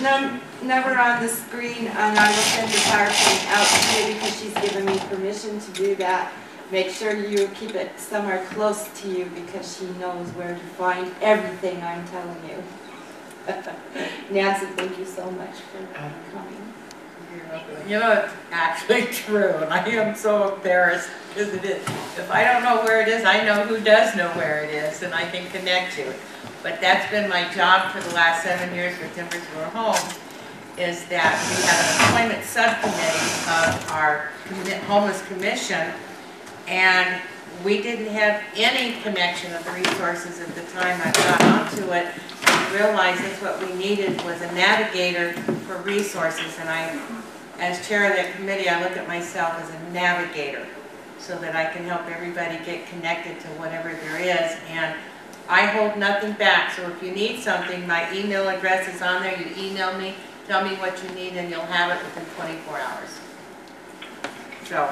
No, never on the screen, and I will send the PowerPoint out to you because she's given me permission to do that. Make sure you keep it somewhere close to you because she knows where to find everything I'm telling you. Nancy, thank you so much for coming. You know, it's actually true, and I am so embarrassed because it is. If I don't know where it is, I know who does know where it is, and I can connect to it. But that's been my job for the last 7 years with Timbersville Home, is that we have an employment subcommittee of our homeless commission, and we didn't have any connection of the resources at the time I got onto it. We realized that's what we needed was a navigator for resources, and as chair of that committee, I look at myself as a navigator so that I can help everybody get connected to whatever there is. And I hold nothing back, so if you need something, my email address is on there. You email me, tell me what you need, and you'll have it within 24 hours. So,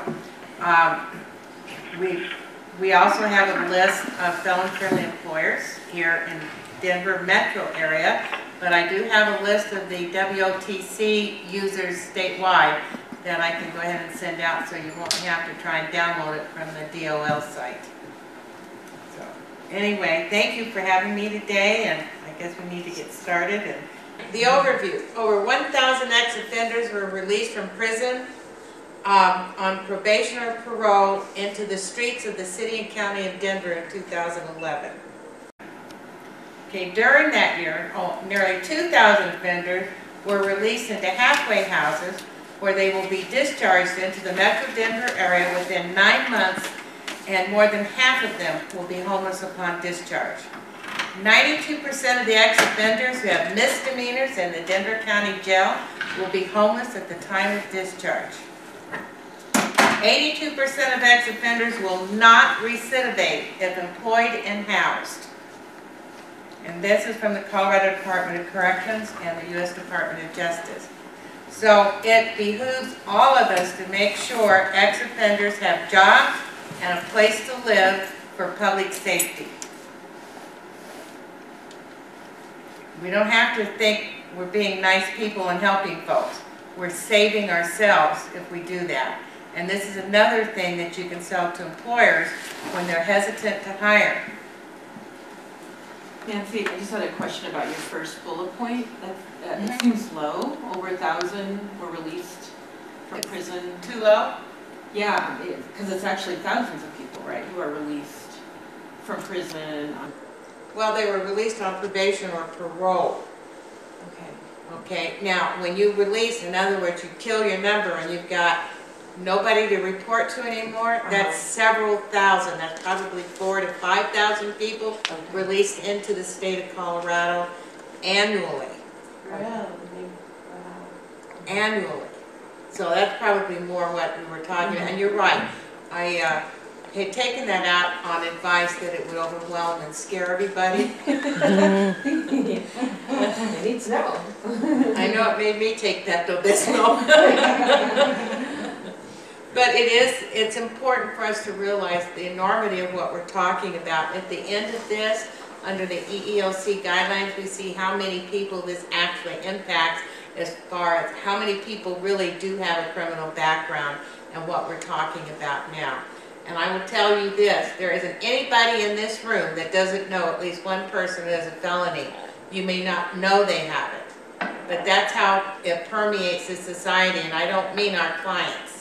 we also have a list of felon-friendly employers here in Denver metro area, but I do have a list of the WOTC users statewide that I can go ahead and send out so you won't have to try and download it from the DOL site. So anyway, thank you for having me today, and I guess we need to get started. And the overview: over 1,000 ex-offenders were released from prison on probation or parole into the streets of the city and county of Denver in 2011. Okay, during that year, nearly 2,000 offenders were released into halfway houses where they will be discharged into the Metro Denver area within 9 months, and more than half of them will be homeless upon discharge. 92% of the ex-offenders who have misdemeanors in the Denver County Jail will be homeless at the time of discharge. 82% of ex-offenders will not recidivate if employed and housed. And this is from the Colorado Department of Corrections and the U.S. Department of Justice. So it behooves all of us to make sure ex-offenders have jobs and a place to live for public safety. We don't have to think we're being nice people and helping folks. We're saving ourselves if we do that. And this is another thing that you can sell to employers when they're hesitant to hire. Nancy, I just had a question about your first bullet point. It seems low. Over 1,000 were released from prison. Too low? Yeah, because it's actually thousands of people, right, who are released from prison. Well, they were released on probation or parole. Okay. Okay, now when you release, in other words, you kill your number and you've got nobody to report to anymore, that's several thousand. That's probably 4,000 to 5,000 people released into the state of Colorado annually. Really? Wow. Annually. So that's probably more what we were talking about. And you're right. I had taken that out on advice that it would overwhelm and scare everybody. They need to know. I know it made me take Pepto-Bismol. But it's important for us to realize the enormity of what we're talking about. At the end of this, under the EEOC guidelines, we see how many people this actually impacts as far as how many people really do have a criminal background and what we're talking about now. And I will tell you this, there isn't anybody in this room that doesn't know at least one person who has a felony. You may not know they have it, but that's how it permeates the society, and I don't mean our clients.